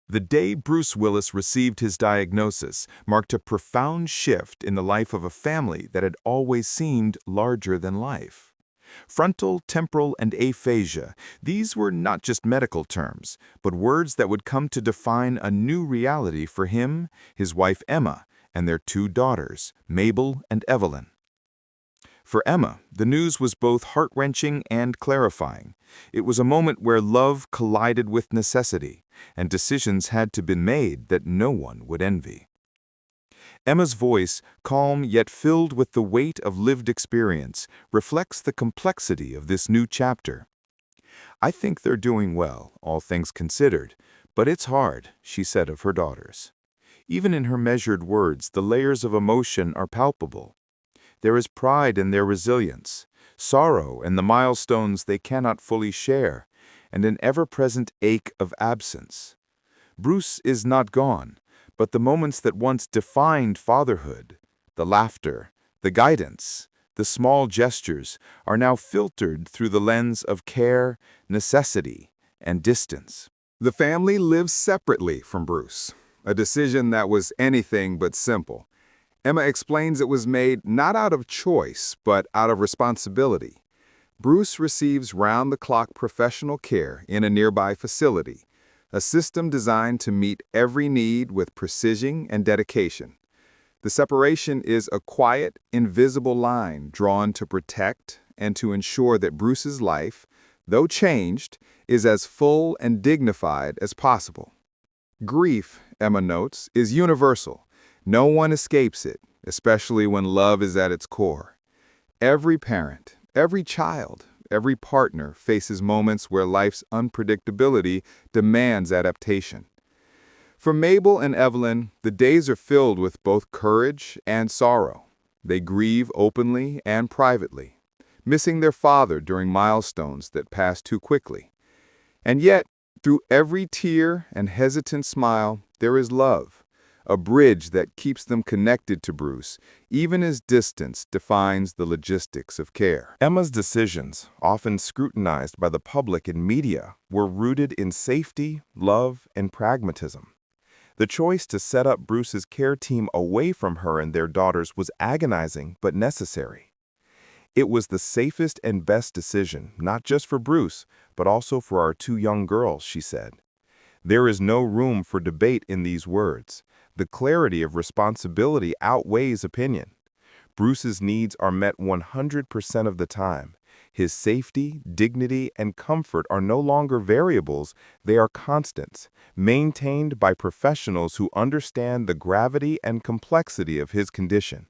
The day Bruce Willis received his diagnosis marked a profound shift in the life of a family that had always seemed larger than life. Frontal, temporal, and aphasia, these were not just medical terms, but words that would come to define a new reality for him, his wife Emma, and their two daughters, Mabel and Evelyn. For Emma, the news was both heart-wrenching and clarifying. It was a moment where love collided with necessity, and decisions had to be made that no one would envy. Emma's voice, calm yet filled with the weight of lived experience, reflects the complexity of this new chapter. "I think they're doing well, all things considered, but it's hard," she said of her daughters. Even in her measured words, the layers of emotion are palpable. There is pride in their resilience, sorrow in the milestones they cannot fully share, and an ever-present ache of absence. Bruce is not gone, but the moments that once defined fatherhood, the laughter, the guidance, the small gestures, are now filtered through the lens of care, necessity, and distance. The family lives separately from Bruce, a decision that was anything but simple. Emma explains it was made not out of choice, but out of responsibility. Bruce receives round-the-clock professional care in a nearby facility, a system designed to meet every need with precision and dedication. The separation is a quiet, invisible line drawn to protect and to ensure that Bruce's life, though changed, is as full and dignified as possible. Grief, Emma notes, is universal. No one escapes it, especially when love is at its core. Every parent, every child, every partner faces moments where life's unpredictability demands adaptation. For Mabel and Evelyn, the days are filled with both courage and sorrow. They grieve openly and privately, missing their father during milestones that pass too quickly. And yet, through every tear and hesitant smile, there is love, a bridge that keeps them connected to Bruce, even as distance defines the logistics of care. Emma's decisions, often scrutinized by the public and media, were rooted in safety, love, and pragmatism. The choice to set up Bruce's care team away from her and their daughters was agonizing but necessary. It was the safest and best decision, not just for Bruce, but also for our two young girls, she said. There is no room for debate in these words. The clarity of responsibility outweighs opinion. Bruce's needs are met 100% of the time. His safety, dignity, and comfort are no longer variables, they are constants, maintained by professionals who understand the gravity and complexity of his condition.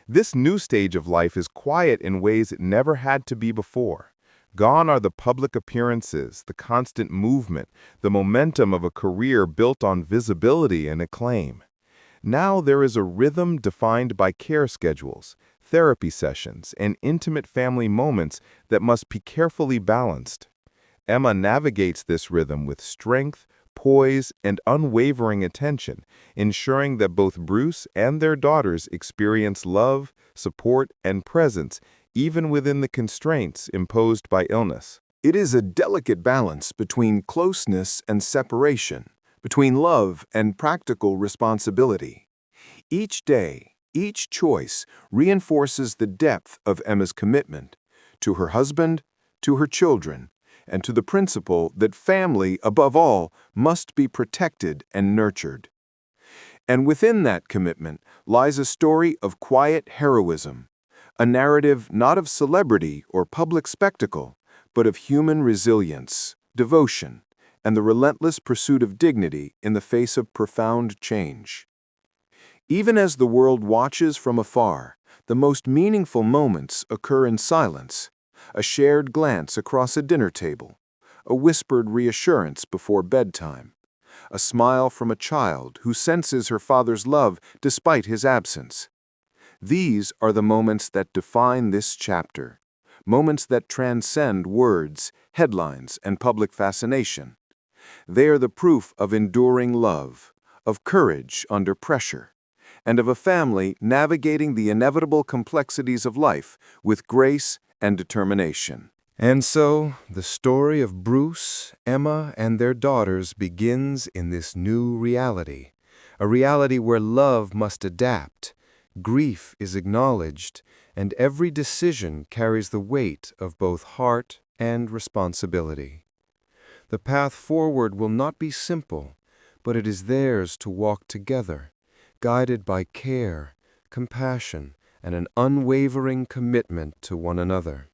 This new stage of life is quiet in ways it never had to be before. Gone are the public appearances, the constant movement, the momentum of a career built on visibility and acclaim. Now there is a rhythm defined by care schedules, therapy sessions, and intimate family moments that must be carefully balanced. Emma navigates this rhythm with strength, poise, and unwavering attention, ensuring that both Bruce and their daughters experience love, support, and presence, even within the constraints imposed by illness. It is a delicate balance between closeness and separation, between love and practical responsibility. Each day, each choice reinforces the depth of Emma's commitment to her husband, to her children, and to the principle that family, above all, must be protected and nurtured. And within that commitment lies a story of quiet heroism, a narrative not of celebrity or public spectacle, but of human resilience, devotion, and the relentless pursuit of dignity in the face of profound change. Even as the world watches from afar, the most meaningful moments occur in silence, a shared glance across a dinner table, a whispered reassurance before bedtime, a smile from a child who senses her father's love despite his absence. These are the moments that define this chapter, moments that transcend words, headlines, and public fascination. They are the proof of enduring love, of courage under pressure, and of a family navigating the inevitable complexities of life with grace and determination. And so, the story of Bruce, Emma, and their daughters begins in this new reality, a reality where love must adapt, grief is acknowledged, and every decision carries the weight of both heart and responsibility. The path forward will not be simple, but it is theirs to walk together, guided by care, compassion, and an unwavering commitment to one another.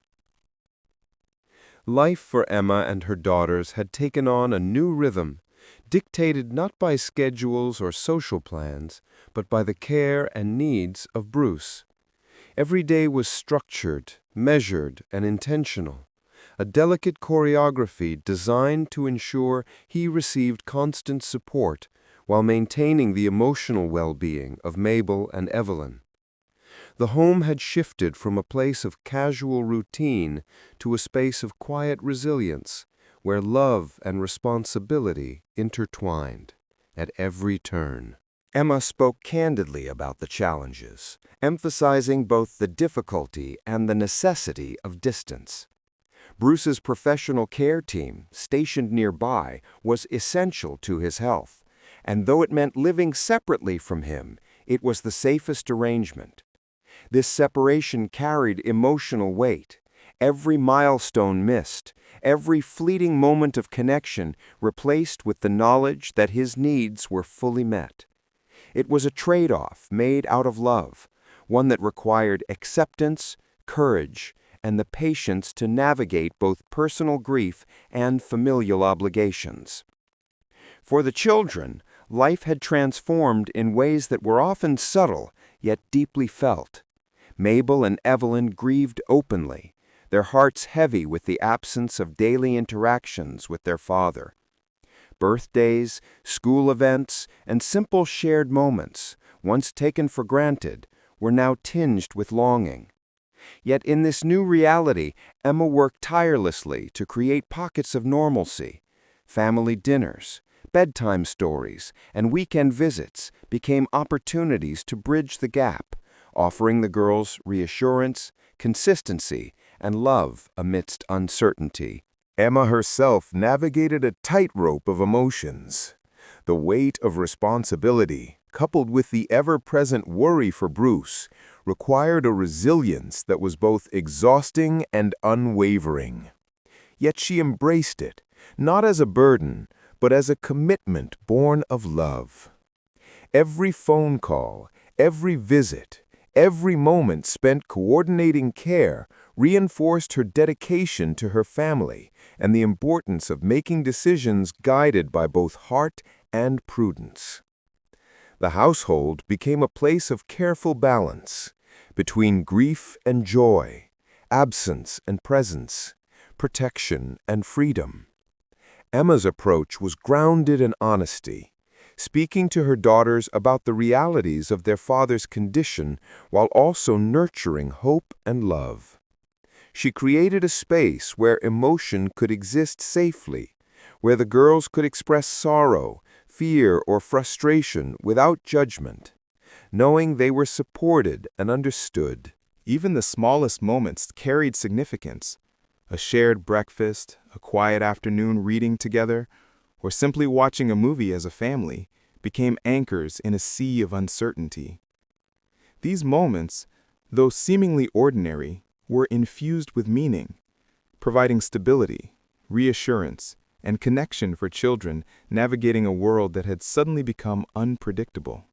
Life for Emma and her daughters had taken on a new rhythm, dictated not by schedules or social plans, but by the care and needs of Bruce. Every day was structured, measured, and intentional, a delicate choreography designed to ensure he received constant support while maintaining the emotional well-being of Mabel and Evelyn. The home had shifted from a place of casual routine to a space of quiet resilience, where love and responsibility intertwined at every turn. Emma spoke candidly about the challenges, emphasizing both the difficulty and the necessity of distance. Bruce's professional care team, stationed nearby, was essential to his health, and though it meant living separately from him, it was the safest arrangement. This separation carried emotional weight. Every milestone missed, every fleeting moment of connection replaced with the knowledge that his needs were fully met. It was a trade-off made out of love, one that required acceptance, courage, and the patience to navigate both personal grief and familial obligations. For the children, life had transformed in ways that were often subtle, yet deeply felt. Mabel and Evelyn grieved openly, their hearts heavy with the absence of daily interactions with their father. Birthdays, school events, and simple shared moments, once taken for granted, were now tinged with longing. Yet in this new reality, Emma worked tirelessly to create pockets of normalcy. Family dinners, bedtime stories, and weekend visits became opportunities to bridge the gap, offering the girls reassurance, consistency, and love amidst uncertainty. Emma herself navigated a tightrope of emotions. The weight of responsibility, coupled with the ever-present worry for Bruce, required a resilience that was both exhausting and unwavering. Yet she embraced it, not as a burden, but as a commitment born of love. Every phone call, every visit, every moment spent coordinating care reinforced her dedication to her family and the importance of making decisions guided by both heart and prudence. The household became a place of careful balance between grief and joy, absence and presence, protection and freedom. Emma's approach was grounded in honesty, speaking to her daughters about the realities of their father's condition while also nurturing hope and love. She created a space where emotion could exist safely, where the girls could express sorrow, fear, or frustration without judgment, knowing they were supported and understood. Even the smallest moments carried significance. A shared breakfast, a quiet afternoon reading together, or simply watching a movie as a family became anchors in a sea of uncertainty. These moments, though seemingly ordinary, were infused with meaning, providing stability, reassurance, and connection for children navigating a world that had suddenly become unpredictable.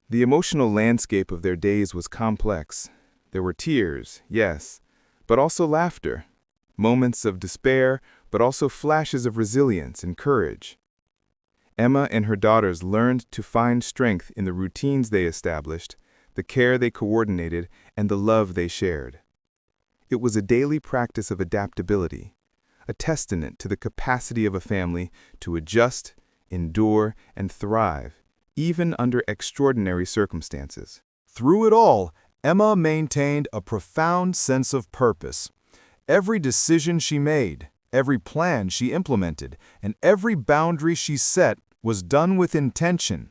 The emotional landscape of their days was complex. There were tears, yes, but also laughter, moments of despair, but also flashes of resilience and courage. Emma and her daughters learned to find strength in the routines they established, the care they coordinated, and the love they shared. It was a daily practice of adaptability, a testament to the capacity of a family to adjust, endure, and thrive, even under extraordinary circumstances. Through it all, Emma maintained a profound sense of purpose. Every decision she made, every plan she implemented, and every boundary she set was done with intention,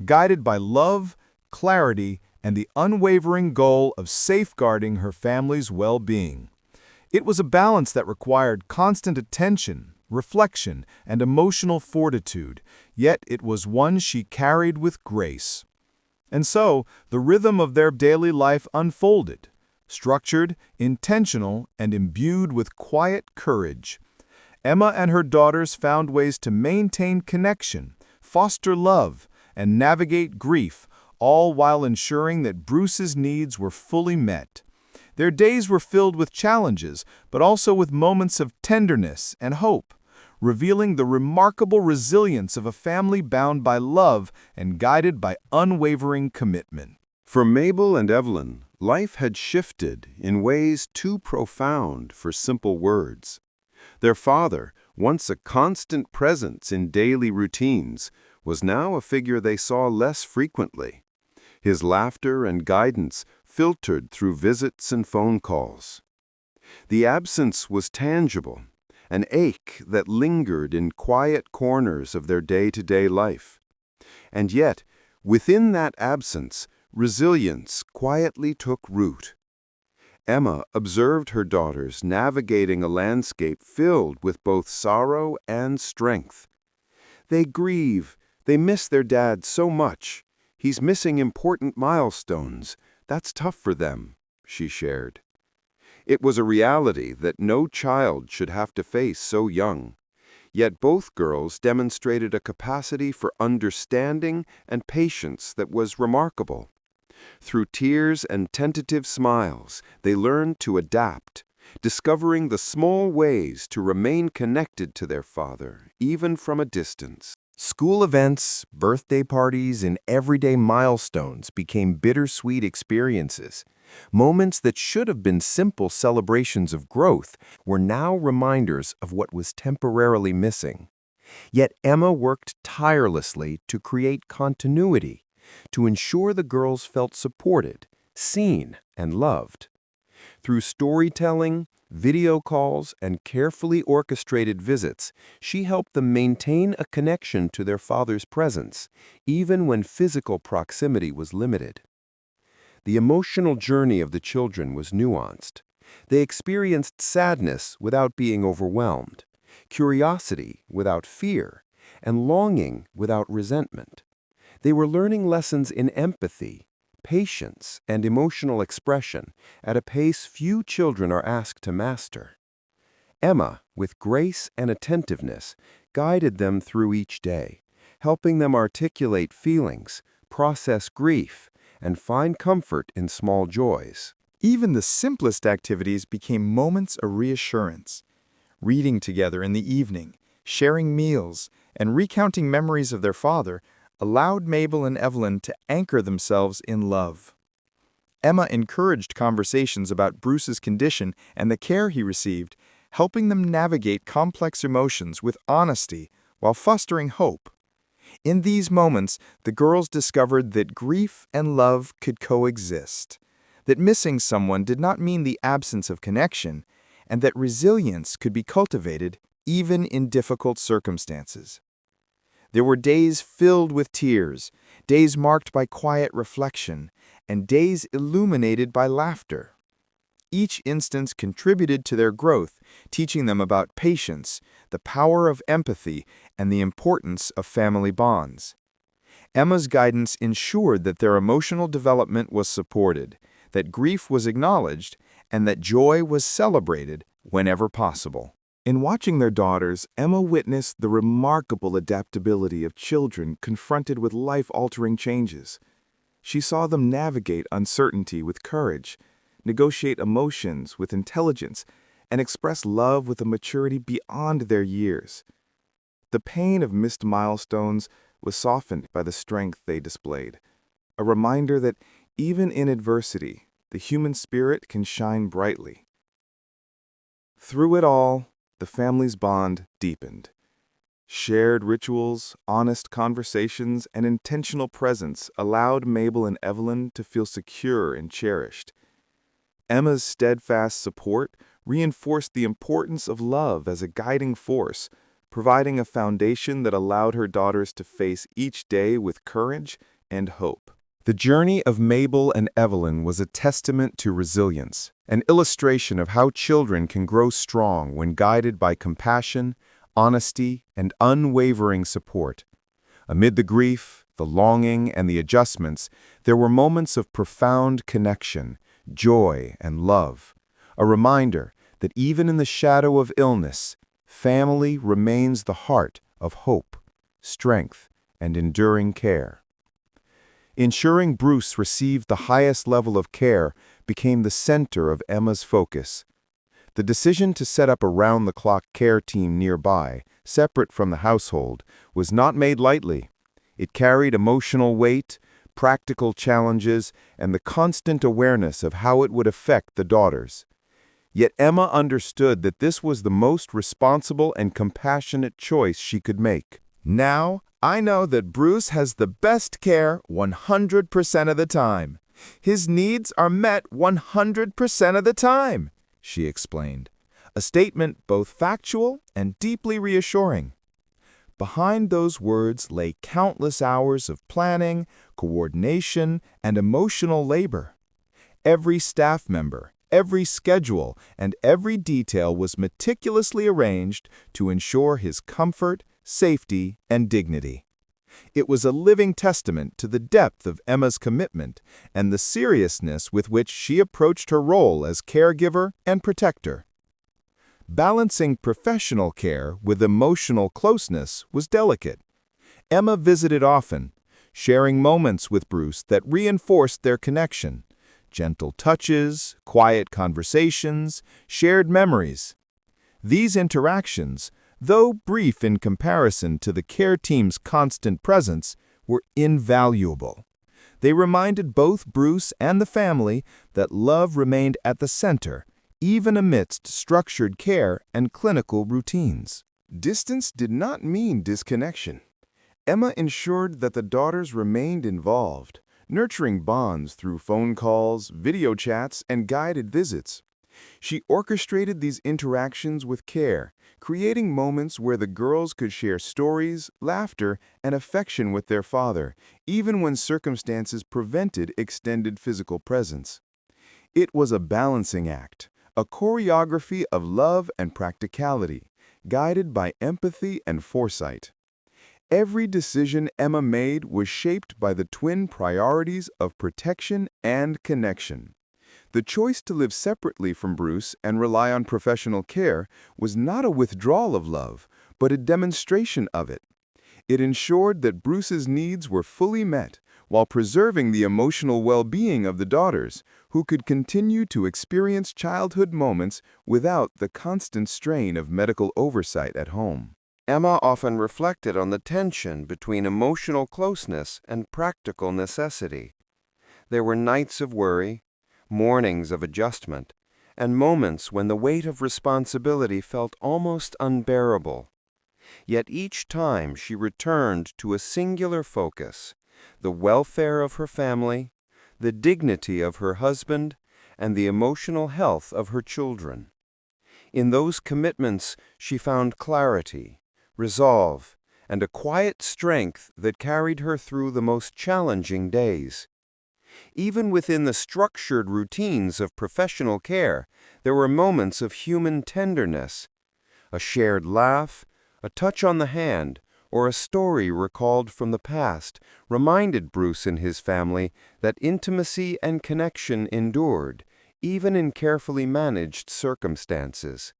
guided by love, clarity, and the unwavering goal of safeguarding her family's well-being. It was a balance that required constant attention, reflection, and emotional fortitude, yet it was one she carried with grace. And so, the rhythm of their daily life unfolded, structured, intentional, and imbued with quiet courage. Emma and her daughters found ways to maintain connection, foster love, and navigate grief, all while ensuring that Bruce's needs were fully met. Their days were filled with challenges, but also with moments of tenderness and hope, revealing the remarkable resilience of a family bound by love and guided by unwavering commitment. For Mabel and Evelyn, life had shifted in ways too profound for simple words. Their father, once a constant presence in daily routines, was now a figure they saw less frequently. His laughter and guidance filtered through visits and phone calls. The absence was tangible, an ache that lingered in quiet corners of their day-to-day life. And yet, within that absence, resilience quietly took root. Emma observed her daughters navigating a landscape filled with both sorrow and strength. They grieve. They miss their dad so much. He's missing important milestones. That's tough for them, she shared. It was a reality that no child should have to face so young. Yet both girls demonstrated a capacity for understanding and patience that was remarkable. Through tears and tentative smiles, they learned to adapt, discovering the small ways to remain connected to their father, even from a distance. School events, birthday parties, and everyday milestones became bittersweet experiences. Moments that should have been simple celebrations of growth were now reminders of what was temporarily missing. Yet Emma worked tirelessly to create continuity, to ensure the girls felt supported, seen, and loved. Through storytelling, video calls, and carefully orchestrated visits, she helped them maintain a connection to their father's presence, even when physical proximity was limited. The emotional journey of the children was nuanced. They experienced sadness without being overwhelmed, curiosity without fear, and longing without resentment. They were learning lessons in empathy, patience, and emotional expression at a pace few children are asked to master. Emma, with grace and attentiveness, guided them through each day, helping them articulate feelings, process grief, and find comfort in small joys. Even the simplest activities became moments of reassurance. Reading together in the evening, sharing meals, and recounting memories of their father allowed Mabel and Evelyn to anchor themselves in love. Emma encouraged conversations about Bruce's condition and the care he received, helping them navigate complex emotions with honesty while fostering hope. In these moments, the girls discovered that grief and love could coexist, that missing someone did not mean the absence of connection, and that resilience could be cultivated even in difficult circumstances. There were days filled with tears, days marked by quiet reflection, and days illuminated by laughter. Each instance contributed to their growth, teaching them about patience, the power of empathy, and the importance of family bonds. Emma's guidance ensured that their emotional development was supported, that grief was acknowledged, and that joy was celebrated whenever possible. In watching their daughters, Emma witnessed the remarkable adaptability of children confronted with life-altering changes. She saw them navigate uncertainty with courage, negotiate emotions with intelligence, and express love with a maturity beyond their years. The pain of missed milestones was softened by the strength they displayed, a reminder that even in adversity, the human spirit can shine brightly. Through it all, the family's bond deepened. Shared rituals, honest conversations, and intentional presence allowed Mabel and Evelyn to feel secure and cherished. Emma's steadfast support reinforced the importance of love as a guiding force, providing a foundation that allowed her daughters to face each day with courage and hope. The journey of Mabel and Evelyn was a testament to resilience, an illustration of how children can grow strong when guided by compassion, honesty, and unwavering support. Amid the grief, the longing, and the adjustments, there were moments of profound connection, joy, and love, a reminder that even in the shadow of illness, family remains the heart of hope, strength, and enduring care. Ensuring Bruce received the highest level of care became the center of Emma's focus. The decision to set up a round-the-clock care team nearby, separate from the household, was not made lightly. It carried emotional weight, practical challenges, and the constant awareness of how it would affect the daughters. Yet Emma understood that this was the most responsible and compassionate choice she could make. Now, I know that Bruce has the best care 100% of the time. His needs are met 100% of the time, she explained, a statement both factual and deeply reassuring. Behind those words lay countless hours of planning, coordination, and emotional labor. Every staff member, every schedule, and every detail was meticulously arranged to ensure his comfort, safety, and dignity. It was a living testament to the depth of Emma's commitment and the seriousness with which she approached her role as caregiver and protector. Balancing professional care with emotional closeness was delicate. Emma visited often, sharing moments with Bruce that reinforced their connection. Gentle touches, quiet conversations, shared memories. These interactions, though brief in comparison to the care team's constant presence, were invaluable. They reminded both Bruce and the family that love remained at the center, even amidst structured care and clinical routines. Distance did not mean disconnection. Emma ensured that the daughters remained involved, nurturing bonds through phone calls, video chats, and guided visits. She orchestrated these interactions with care, creating moments where the girls could share stories, laughter, and affection with their father, even when circumstances prevented extended physical presence. It was a balancing act, a choreography of love and practicality, guided by empathy and foresight. Every decision Emma made was shaped by the twin priorities of protection and connection. The choice to live separately from Bruce and rely on professional care was not a withdrawal of love, but a demonstration of it. It ensured that Bruce's needs were fully met, while preserving the emotional well-being of the daughters, who could continue to experience childhood moments without the constant strain of medical oversight at home. Emma often reflected on the tension between emotional closeness and practical necessity. There were nights of worry, mornings of adjustment, and moments when the weight of responsibility felt almost unbearable. Yet each time she returned to a singular focus: the welfare of her family, the dignity of her husband, and the emotional health of her children. In those commitments she found clarity, resolve, and a quiet strength that carried her through the most challenging days. Even within the structured routines of professional care, there were moments of human tenderness. A shared laugh, a touch on the hand, or a story recalled from the past reminded Bruce and his family that intimacy and connection endured, even in carefully managed circumstances.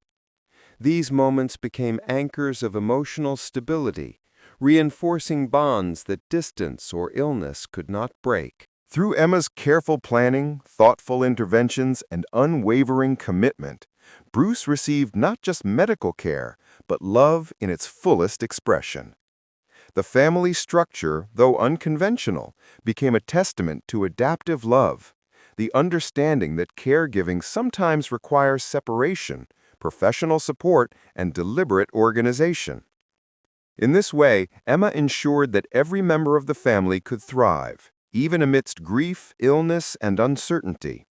These moments became anchors of emotional stability, reinforcing bonds that distance or illness could not break. Through Emma's careful planning, thoughtful interventions, and unwavering commitment, Bruce received not just medical care, but love in its fullest expression. The family structure, though unconventional, became a testament to adaptive love, the understanding that caregiving sometimes requires separation, professional support, and deliberate organization. In this way, Emma ensured that every member of the family could thrive, even amidst grief, illness, and uncertainty.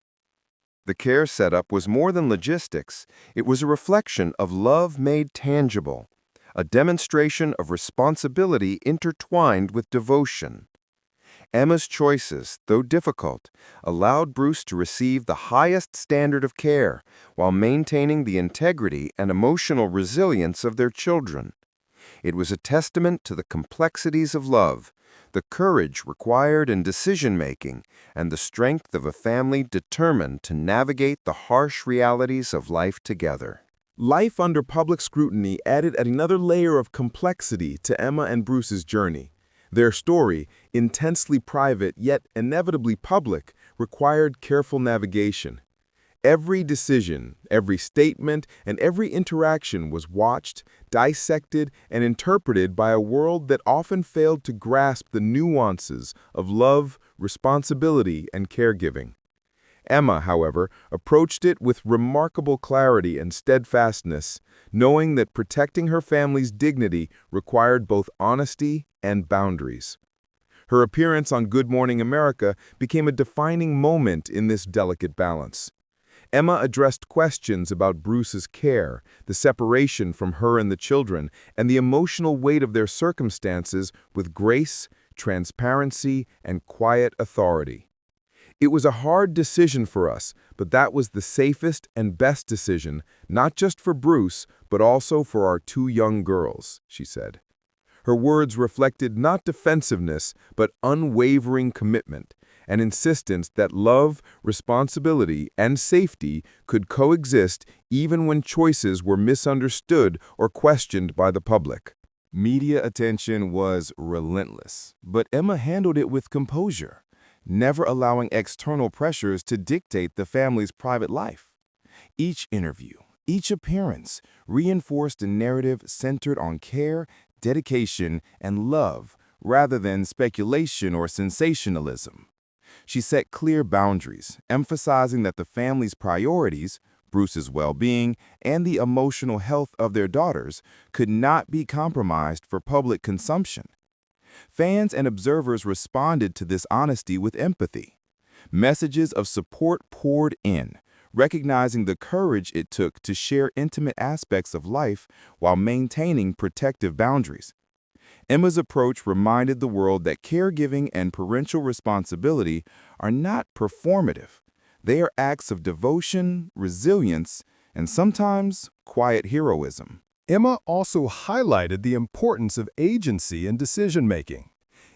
The care setup was more than logistics. It was a reflection of love made tangible, a demonstration of responsibility intertwined with devotion. Emma's choices, though difficult, allowed Bruce to receive the highest standard of care while maintaining the integrity and emotional resilience of their children. It was a testament to the complexities of love, the courage required in decision-making, and the strength of a family determined to navigate the harsh realities of life together. Life under public scrutiny added another layer of complexity to Emma and Bruce's journey. Their story, intensely private yet inevitably public, required careful navigation. Every decision, every statement, and every interaction was watched, dissected, and interpreted by a world that often failed to grasp the nuances of love, responsibility, and caregiving. Emma, however, approached it with remarkable clarity and steadfastness, knowing that protecting her family's dignity required both honesty and boundaries. Her appearance on Good Morning America became a defining moment in this delicate balance. Emma addressed questions about Bruce's care, the separation from her and the children, and the emotional weight of their circumstances with grace, transparency, and quiet authority. It was a hard decision for us, but that was the safest and best decision, not just for Bruce, but also for our two young girls, she said. Her words reflected not defensiveness, but unwavering commitment, an insistence that love, responsibility, and safety could coexist even when choices were misunderstood or questioned by the public. Media attention was relentless, but Emma handled it with composure, never allowing external pressures to dictate the family's private life. Each interview, each appearance reinforced a narrative centered on care, dedication, and love rather than speculation or sensationalism. She set clear boundaries, emphasizing that the family's priorities, Bruce's well-being, and the emotional health of their daughters could not be compromised for public consumption. Fans and observers responded to this honesty with empathy. Messages of support poured in, recognizing the courage it took to share intimate aspects of life while maintaining protective boundaries. Emma's approach reminded the world that caregiving and parental responsibility are not performative. They are acts of devotion, resilience, and sometimes quiet heroism. Emma also highlighted the importance of agency in decision-making.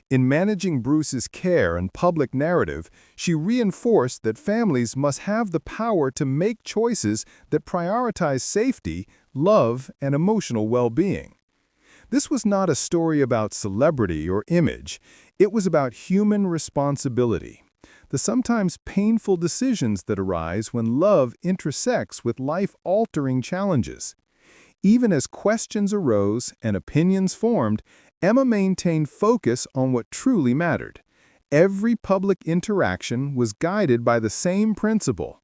In managing Bruce's care and public narrative, she reinforced that families must have the power to make choices that prioritize safety, love, and emotional well-being. This was not a story about celebrity or image. It was about human responsibility, the sometimes painful decisions that arise when love intersects with life-altering challenges. Even as questions arose and opinions formed, Emma maintained focus on what truly mattered. Every public interaction was guided by the same principle: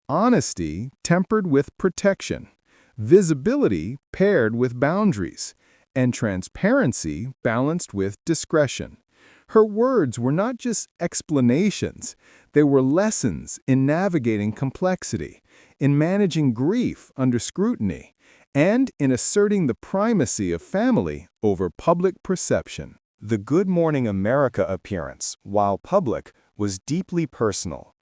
honesty tempered with protection, visibility paired with boundaries, and transparency balanced with discretion. Her words were not just explanations, they were lessons in navigating complexity, in managing grief under scrutiny, and in asserting the primacy of family over public perception. The Good Morning America appearance, while public, was deeply personal.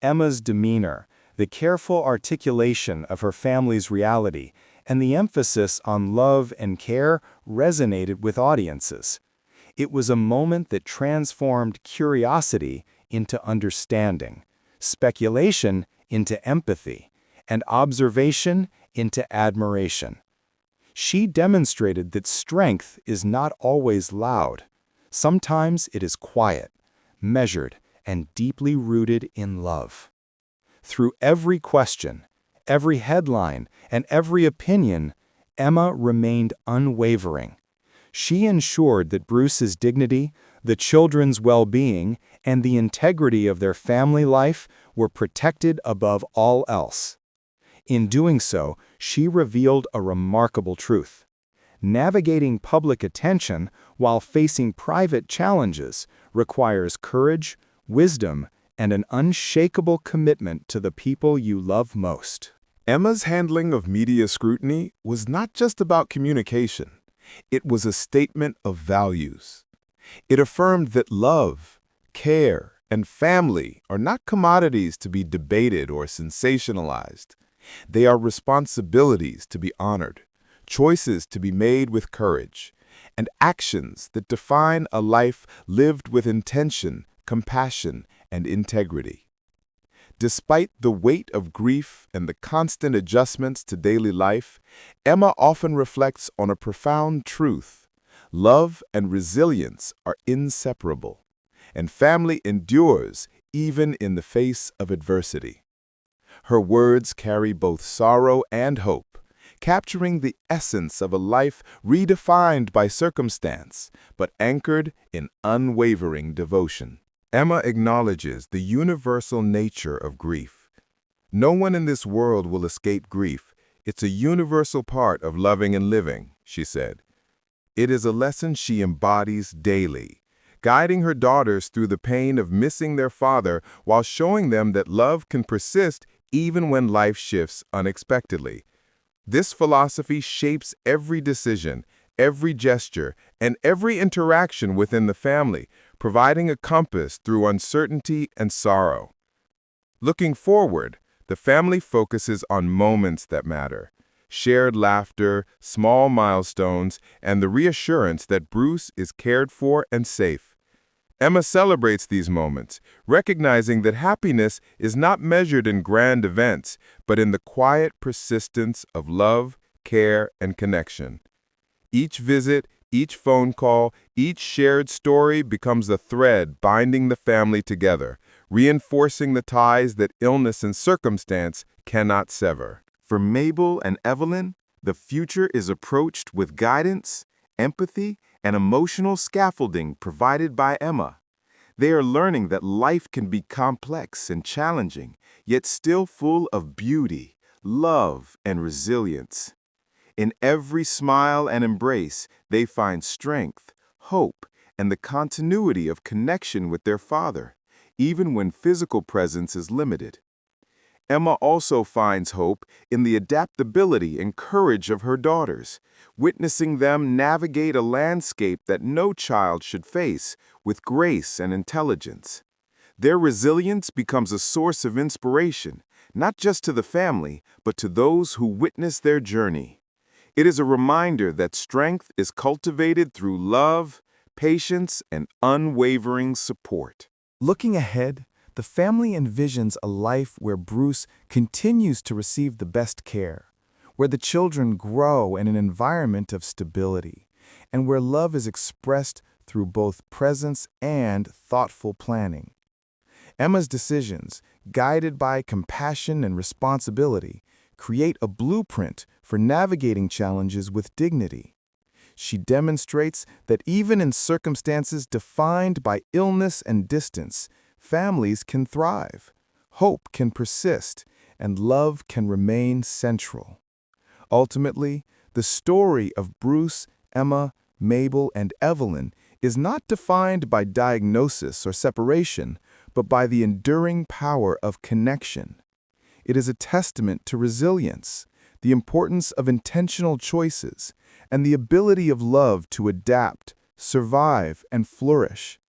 Emma's demeanor, the careful articulation of her family's reality, and the emphasis on love and care resonated with audiences. It was a moment that transformed curiosity into understanding, speculation into empathy, and observation into admiration. She demonstrated that strength is not always loud. Sometimes it is quiet, measured, and deeply rooted in love. Through every question, every headline, and every opinion, Emma remained unwavering. She ensured that Bruce's dignity, the children's well-being, and the integrity of their family life were protected above all else. In doing so, she revealed a remarkable truth. Navigating public attention while facing private challenges requires courage, wisdom, and an unshakable commitment to the people you love most. Emma's handling of media scrutiny was not just about communication. It was a statement of values. It affirmed that love, care, and family are not commodities to be debated or sensationalized. They are responsibilities to be honored, choices to be made with courage, and actions that define a life lived with intention, compassion, and integrity. Despite the weight of grief and the constant adjustments to daily life, Emma often reflects on a profound truth. Love and resilience are inseparable, and family endures even in the face of adversity. Her words carry both sorrow and hope, capturing the essence of a life redefined by circumstance, but anchored in unwavering devotion. Emma acknowledges the universal nature of grief. No one in this world will escape grief. It's a universal part of loving and living, she said. It is a lesson she embodies daily, guiding her daughters through the pain of missing their father while showing them that love can persist even when life shifts unexpectedly. This philosophy shapes every decision, every gesture, and every interaction within the family, providing a compass through uncertainty and sorrow. Looking forward, the family focuses on moments that matter. Shared laughter, small milestones, and the reassurance that Bruce is cared for and safe. Emma celebrates these moments, recognizing that happiness is not measured in grand events, but in the quiet persistence of love, care, and connection. Each visit, each phone call, each shared story becomes a thread binding the family together, reinforcing the ties that illness and circumstance cannot sever. For Mabel and Evelyn, the future is approached with guidance, empathy, and emotional scaffolding provided by Emma. They are learning that life can be complex and challenging, yet still full of beauty, love, and resilience. In every smile and embrace, they find strength, hope, and the continuity of connection with their father, even when physical presence is limited. Emma also finds hope in the adaptability and courage of her daughters, witnessing them navigate a landscape that no child should face with grace and intelligence. Their resilience becomes a source of inspiration, not just to the family, but to those who witness their journey. It is a reminder that strength is cultivated through love, patience, and unwavering support. Looking ahead, the family envisions a life where Bruce continues to receive the best care, where the children grow in an environment of stability, and where love is expressed through both presence and thoughtful planning. Emma's decisions, guided by compassion and responsibility, create a blueprint for navigating challenges with dignity. She demonstrates that even in circumstances defined by illness and distance, families can thrive, hope can persist, and love can remain central. Ultimately, the story of Bruce, Emma, Mabel, and Evelyn is not defined by diagnosis or separation, but by the enduring power of connection. It is a testament to resilience, the importance of intentional choices, and the ability of love to adapt, survive, and flourish.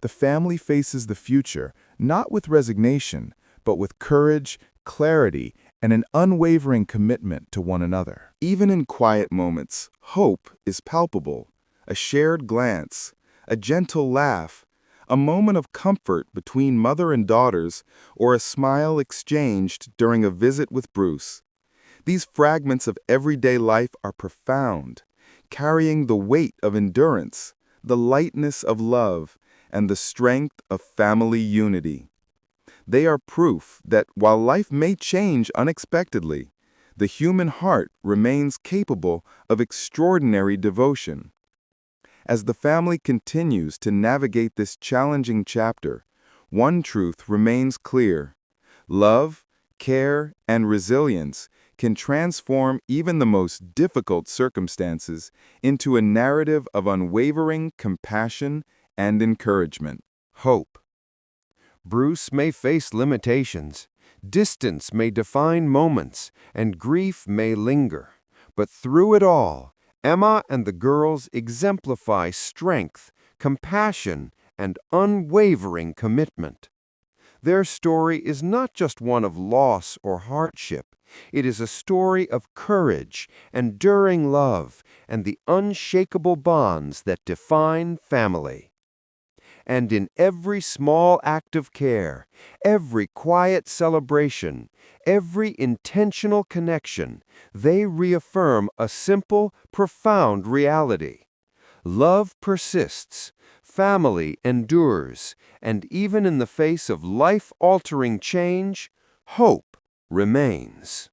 The family faces the future not with resignation, but with courage, clarity, and an unwavering commitment to one another. Even in quiet moments, hope is palpable. A shared glance, a gentle laugh, a moment of comfort between mother and daughters, or a smile exchanged during a visit with Bruce. These fragments of everyday life are profound, carrying the weight of endurance, the lightness of love, and the strength of family unity. They are proof that while life may change unexpectedly, the human heart remains capable of extraordinary devotion. As the family continues to navigate this challenging chapter, one truth remains clear. Love, care, and resilience can transform even the most difficult circumstances into a narrative of unwavering compassion and encouragement. Hope. Bruce may face limitations, distance may define moments, and grief may linger. But through it all, Emma and the girls exemplify strength, compassion, and unwavering commitment. Their story is not just one of loss or hardship. It is a story of courage, enduring love, and the unshakable bonds that define family. And in every small act of care, every quiet celebration, every intentional connection, they reaffirm a simple, profound reality. Love persists, family endures, and even in the face of life-altering change, hope remains.